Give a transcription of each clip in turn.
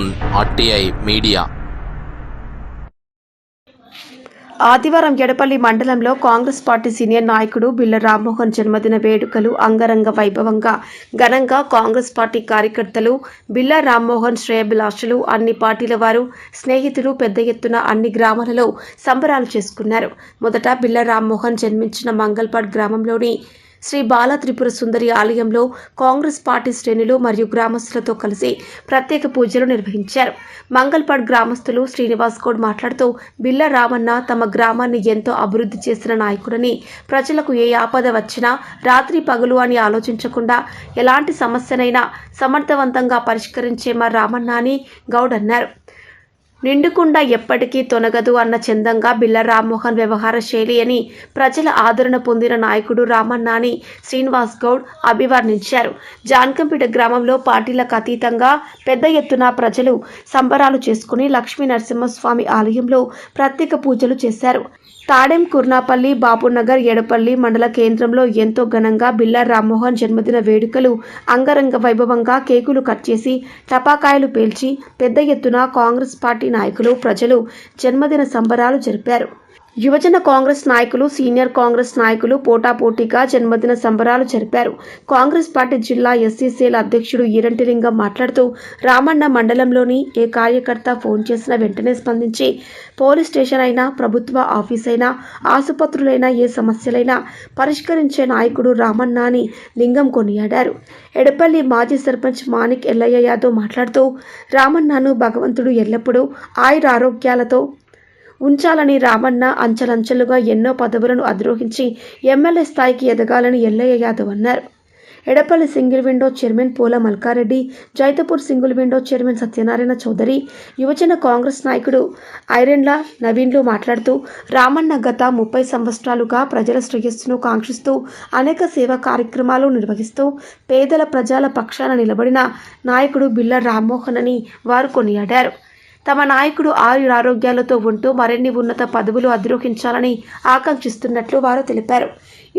Rammohan, RTI media. ఆదివారం ఎడపల్లి మండలంలో Congress party senior నాయకుడు బిళ్ల రామ్మోహన్ జన్మదిన వేడుకలు అంగరంగ వైభవంగా ఘనంగా కాంగ్రెస్ పార్టీ కార్యకర్తలు, బిళ్ల రామ్మోహన్ శ్రేయోభిలాషులు, అన్ని పార్టీల వారు, స్నేహితులు పెద్ద ఎత్తున అన్ని గ్రామాలలో సంబరాలు చేసుకున్నారు. మొదట బిళ్ల రామ్మోహన్ జన్మించిన మంగల్పాడ్ గ్రామంలోని శ్రీ బాల త్రిపుర సుందరి ఆలయంలో కాంగ్రెస్ పార్టీ శ్రేణులు మరియు గ్రామస్తులతో కలిసి ప్రత్యేక పూజలు నిర్వహించారు. మంగల్పాడ్ గ్రామస్తులు శ్రీనివాస్ గౌడ్ మాట్లాడుతూ, బిళ్ల రామన్న తమ గ్రామాన్ని ఎంతో అభివృద్ధి చేసిన నాయకుడని, ప్రజలకు ఏ ఆపద వచ్చినా రాత్రి పగలు అని ఆలోచించకుండా ఎలాంటి సమస్యనైనా సమర్థవంతంగా పరిష్కరించే మా రామన్న అని గౌడ్ అన్నారు. నిండుకుండా ఎప్పటికీ తొనగదు అన్న చందంగా బిళ్ల రామ్మోహన్ వ్యవహార శైలి అని, ప్రజల ఆదరణ పొందిన నాయకుడు రామన్న అని శ్రీనివాస్ గౌడ్ అభివర్ణించారు. జాన్కంపేట గ్రామంలో పార్టీలకు అతీతంగా పెద్ద ఎత్తున ప్రజలు సంబరాలు చేసుకుని లక్ష్మీ నరసింహస్వామి ఆలయంలో ప్రత్యేక పూజలు చేశారు. తాడెం, కుర్నాపల్లి, బాపునగర్, ఎడపల్లి మండల కేంద్రంలో ఎంతో ఘనంగా బిళ్ల రామ్మోహన్ జన్మదిన వేడుకలు అంగరంగ వైభవంగా కేకులు కట్ చేసి టపాకాయలు పేల్చి పెద్ద ఎత్తున కాంగ్రెస్ పార్టీ నాయకులు, ప్రజలు జన్మదిన సంబరాలు జరిపారు. యువజన కాంగ్రెస్ నాయకులు, సీనియర్ కాంగ్రెస్ నాయకులు పోటాపోటీగా జన్మదిన సంబరాలు జరిపారు. కాంగ్రెస్ పార్టీ జిల్లా SC-సెల్ అధ్యక్షుడు ఈరంటిలింగం మాట్లాడుతూ, రామన్న మండలంలోని ఏ కార్యకర్త ఫోన్ చేసినా వెంటనే స్పందించి పోలీస్ స్టేషన్ అయినా, ప్రభుత్వ ఆఫీస్ అయినా, ఆసుపత్రులైనా ఏ సమస్యలైనా పరిష్కరించే నాయకుడు రామన్న అని లింగం కొనియాడారు. ఎడపల్లి మాజీ సర్పంచ్ మాణిక్ ఎల్లయ్య యాదవ్ మాట్లాడుతూ, రామన్నను భగవంతుడు ఎల్లప్పుడూ ఆయురారోగ్యాలతో ఉంచాలని, రామన్న అంచెలంచెలుగా ఎన్నో పదవులను అధిరోహించి ఎమ్మెల్యే స్థాయికి ఎదగాలని ఎల్లయ్య యాదవ్ అన్నారు. Edapalli single window chairman Pola Malkareddy, Jaitapur single window chairman Satyanarayana Chowdary, యువజన కాంగ్రెస్ నాయకుడు ఐరెండ్ల నవీన్లు మాట్లాడుతూ, రామన్న గత 30 సంవత్సరాలుగా ప్రజల శ్రేయస్సును కాంక్షిస్తూ అనేక సేవా కార్యక్రమాలు నిర్వహిస్తూ పేదల ప్రజల పక్షాన నిలబడిన నాయకుడు బిళ్ల రామ్మోహన్ అని వారు కొనియాడారు. తమ నాయకుడు ఆరోగ్యాలతో ఉంటూ మరిన్ని ఉన్నత పదవులు అధిరోహించాలని ఆకాంక్షిస్తున్నట్లు వారు తెలిపారు.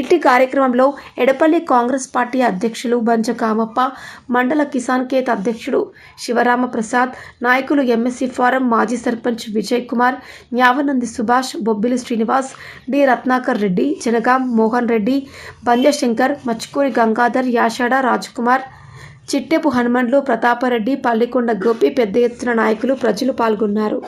ఇట్టి కార్యక్రమంలో ఎడపల్లి కాంగ్రెస్ పార్టీ అధ్యక్షులు బంజ కామప్ప, మండల కిసాన్ కేత్ అధ్యక్షుడు శివరామ ప్రసాద్, నాయకులు MSC ఫారం మాజీ సర్పంచ్ విజయ్ కుమార్, న్యావనంది సుభాష్, బొబ్బిలి శ్రీనివాస్, డి రత్నాకర్ రెడ్డి, జనగాం మోహన్ రెడ్డి, బంజశంకర్, మచ్కూరి గంగాధర్, యాషాడ రాజ్కుమార్, చిట్టెపు హనుమండ్లు, ప్రతాపరెడ్డి, పల్లికొండ గోపి, పెద్ద ఎత్తున నాయకులు, ప్రజలు పాల్గొన్నారు.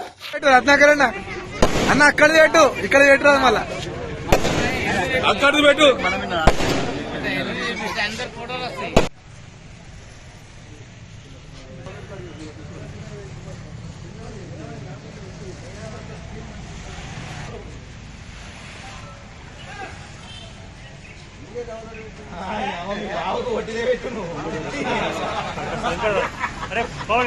अरे कौन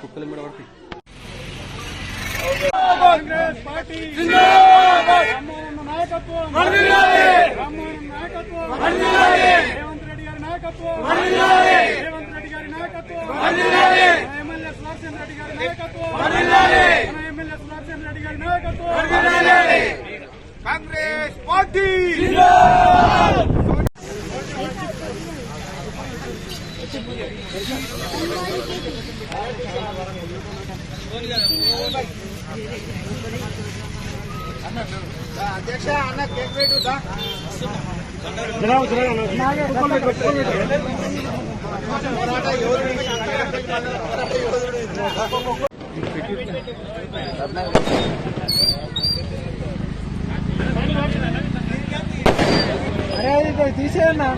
కుక్కలు మీద పడతాయి. కాంగ్రెస్ పార్టీ జిందాబాద్. రామ్మోహన్ నాయకత్వం వర్ధిల్లాలి. రామ్మోహన్ నాయకత్వం వర్ధిల్లాలి. రేవంత్ రెడ్డి గారి నాయకత్వం వర్ధిల్లాలి. రేవంత్ రెడ్డి గారి నాయకత్వం వర్ధిల్లాలి. ఎమ్మెల్యే సుదర్శన్ రెడ్డి గారి నాయకత్వం వర్ధిల్లాలి. ఎమ్మెల్యే సుదర్శన్ రెడ్డి గారి నాయకత్వం వర్ధిల్లాలి. కాంగ్రెస్ పార్టీ జిందాబాద్. అధ్యక్ష అన్న కేక్ పెట్టు. అరే తీసేయన్నా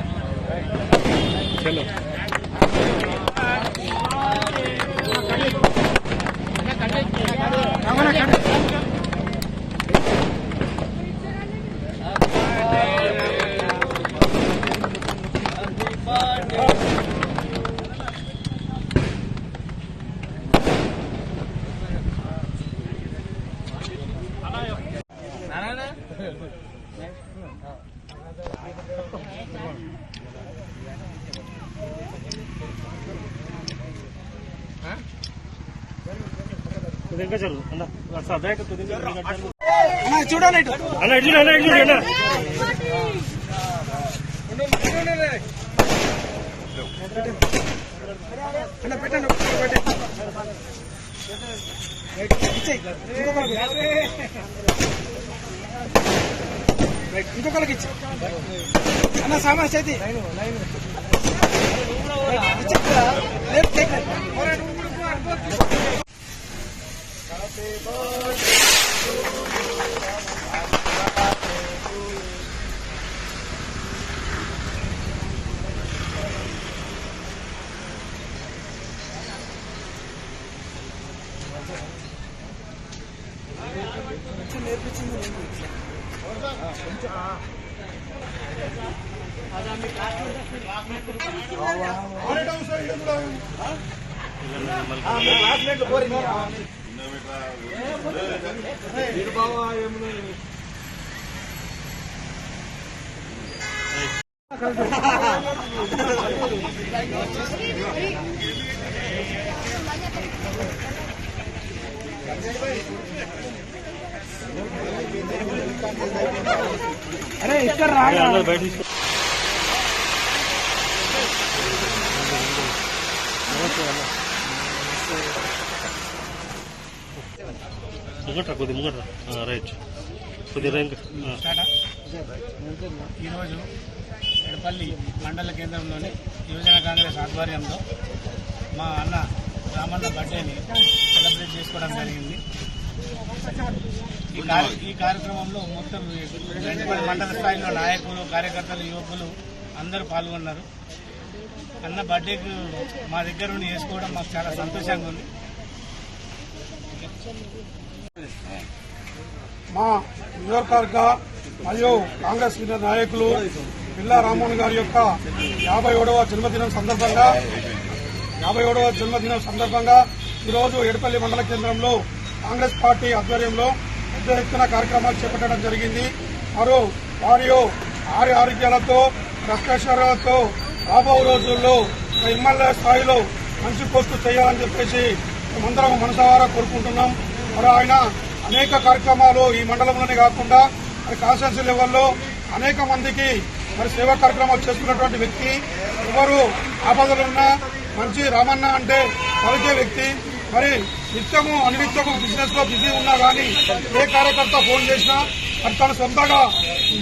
చూడండి ఇంకొకరికి ఇచ్చి అన్న సామాన్ చేతి నేర్పించింది అరే ఇక్కడ రాగా కొద్ది ముంగట్రా రైట్ కొద్దిగా ఈరోజు ఎడపల్లి మండల కేంద్రంలోని యువజన కాంగ్రెస్ ఆధ్వర్యంలో మా అన్న రామన్న బర్త్డేని సెలబ్రేట్ చేసుకోవడం జరిగింది. ఈ కార్యక్రమంలో మొత్తం ఎడపల్లి మండల స్థాయిలో నాయకులు, కార్యకర్తలు, యువకులు అందరూ పాల్గొన్నారు. అన్న బర్త్డేకు మా దగ్గర ఉండి చేసుకోవడం మాకు చాలా సంతోషంగా ఉంది. మా నియోజకవర్గ మరియు కాంగ్రెస్ సీనియర్ నాయకులు బిల్లా రామ్మోహన్ గారి యొక్క 57వ జన్మదినం సందర్భంగా ఈరోజు ఎడపల్లి మండల కేంద్రంలో కాంగ్రెస్ పార్టీ ఆధ్వర్యంలో పెద్ద ఎత్తున కార్యక్రమాలు చేపట్టడం జరిగింది. వారి ఆరోగ్యాలతో రక్తశరాలతో రాబో రోజుల్లో ఎమ్మెల్యే స్థాయిలో మంచి పోస్టు చేయాలని చెప్పేసి మేమందరం మనసారా కోరుకుంటున్నాం. మరి ఆయన అనేక కార్యక్రమాలు ఈ మండలంలోనే కాకుండా మరి కాన్స్టిట్యూన్సీ లెవెల్లో అనేక మందికి మరి సేవా కార్యక్రమాలు చేసుకున్నటువంటి వ్యక్తి. ఎవరు ఆపదలున్నా మంచి రామన్న అంటే పలికే వ్యక్తి. మరి నిత్యము అనినిత్యము బిజినెస్ లో బిజీ ఉన్నా కానీ ఏ కార్యకర్త ఫోన్ చేసినా మరి తన సొంతగా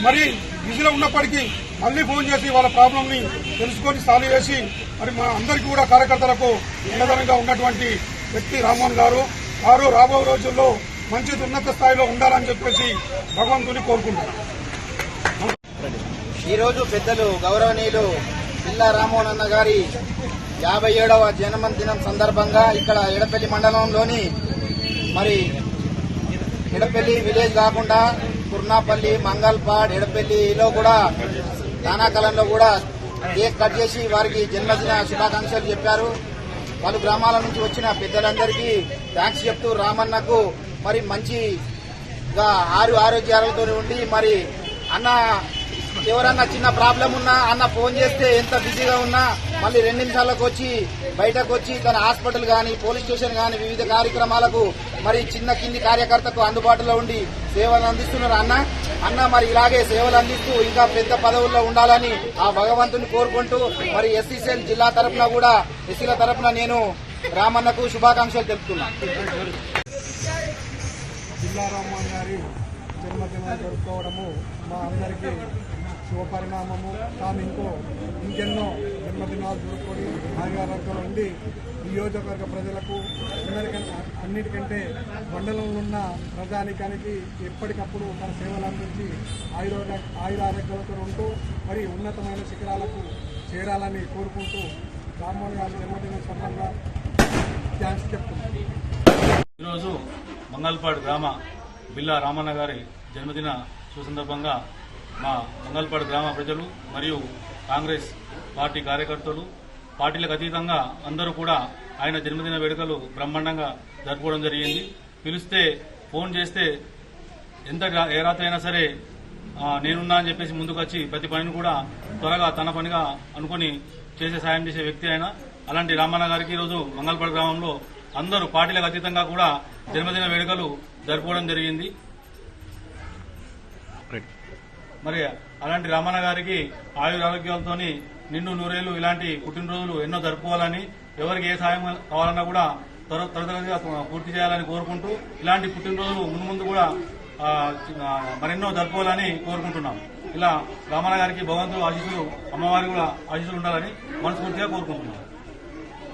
మరి బిజీలో ఉన్నప్పటికీ మళ్లీ ఫోన్ చేసి వాళ్ళ ప్రాబ్లం ని తెలుసుకొని సాల్వ్ చేసి మరి మా అందరికీ కూడా కార్యకర్తలకు అండదండగా ఉన్నటువంటి వ్యక్తి రామ్మోహన్ గారు. వారు రాబో రోజుల్లో మంచి ఉన్నత స్థాయిలో ఉండాలని చెప్పేసి భగవంతుని కోరుకుంటున్నారు. ఈరోజు పెద్దలు గౌరవనీయులు బిల్లా రామ్మోహన్ అన్న గారి 57వ జన్మదినం సందర్భంగా ఇక్కడ ఎడపల్లి మండలంలోని మరి ఎడపల్లి విలేజ్ కాకుండా కుర్నాపల్లి, మంగల్పాడ్, ఎడపల్లిలో కూడా దానాకాలంలో కూడా కేక్ కట్ చేసి వారికి జన్మదిన శుభాకాంక్షలు చెప్పారు. పలు గ్రామాల నుంచి వచ్చిన పెద్దలందరికీ థ్యాంక్స్ చెప్తూ రామన్నకు మరి మంచిగా ఆరోగ్యాలతో ఉండి మరి అన్న ఎవరన్నా చిన్న ప్రాబ్లం ఉన్నా అన్న ఫోన్ చేస్తే ఎంత బిజీగా ఉన్నా మళ్ళీ 2 నిమిషాలకు వచ్చి బయటకు వచ్చి తన హాస్పిటల్ గాని, పోలీస్ స్టేషన్ గాని వివిధ కార్యక్రమాలకు మరి చిన్న కింది కార్యకర్తకు అందుబాటులో ఉండి సేవలు అందిస్తున్నారు అన్న మరి ఇలాగే సేవలు అందిస్తూ ఇంకా పెద్ద పదవుల్లో ఉండాలని ఆ భగవంతుని కోరుకుంటూ మరి ఎస్సీసీఎల్ జిల్లా తరఫున కూడా ఎస్సీల తరఫున నేను రామన్నకు శుభాకాంక్షలు తెలుపుతున్నాను. బిల్లా రామ్మోహన్ గారి జన్మదినం జరుపుకోవడము మా అందరికీ శుభపరిణామము. తాను ఇంకెన్నో జన్మదినాలు జరుపుకొని ఆరోగ్యాలు ఉండి నియోజకవర్గ ప్రజలకు అన్నిటికంటే మండలంలో ఉన్న ప్రజానికానికి ఎప్పటికప్పుడు తన సేవలు అందించి ఆయురారోగ్యాలతో ఉంటూ మరి ఉన్నతమైన శిఖరాలకు చేరాలని కోరుకుంటూ రామ్మోహన్ గారి జన్మదిన సందర్భంగా థ్యాంక్స్ చెప్తున్నాను. ఈరోజు మంగళపాడు గ్రామ బిల్లా రామన్న గారి జన్మదిన సందర్భంగా మా మంగళపాడు గ్రామ ప్రజలు మరియు కాంగ్రెస్ పార్టీ కార్యకర్తలు పార్టీలకు అతీతంగా అందరూ కూడా ఆయన జన్మదిన వేడుకలు బ్రహ్మాండంగా జరుపుకోవడం జరిగింది. పిలిస్తే ఫోన్ చేస్తే ఏ రాత్రి అయినా సరే నేనున్నా అని చెప్పేసి ముందుకు వచ్చి ప్రతి పనిని కూడా త్వరగా తన పనిగా అనుకుని సాయం చేసే వ్యక్తి ఆయన. అలాంటి రామన్న గారికి ఈరోజు మంగళపాడు గ్రామంలో అందరూ పార్టీలకు అతీతంగా కూడా జన్మదిన వేడుకలు జరుపుకోవడం జరిగింది. మరి అలాంటి రామన్న గారికి ఆరోగ్యాలతో నిండు నూరేళ్లు ఇలాంటి పుట్టినరోజులు ఎన్నో జరుపుకోవాలని, ఎవరికి ఏ సాయం కావాలన్నా కూడా త్వరగా పూర్తి చేయాలని కోరుకుంటూ ఇలాంటి పుట్టినరోజులు ముందు కూడా మరెన్నో జరుపుకోవాలని కోరుకుంటున్నాం. ఇలా రామన్న గారికి భగవంతుడు ఆశీస్సులు, అమ్మవారి కూడా ఆశీస్సులు ఉండాలని మనస్ఫూర్తిగా కోరుకుంటున్నాం.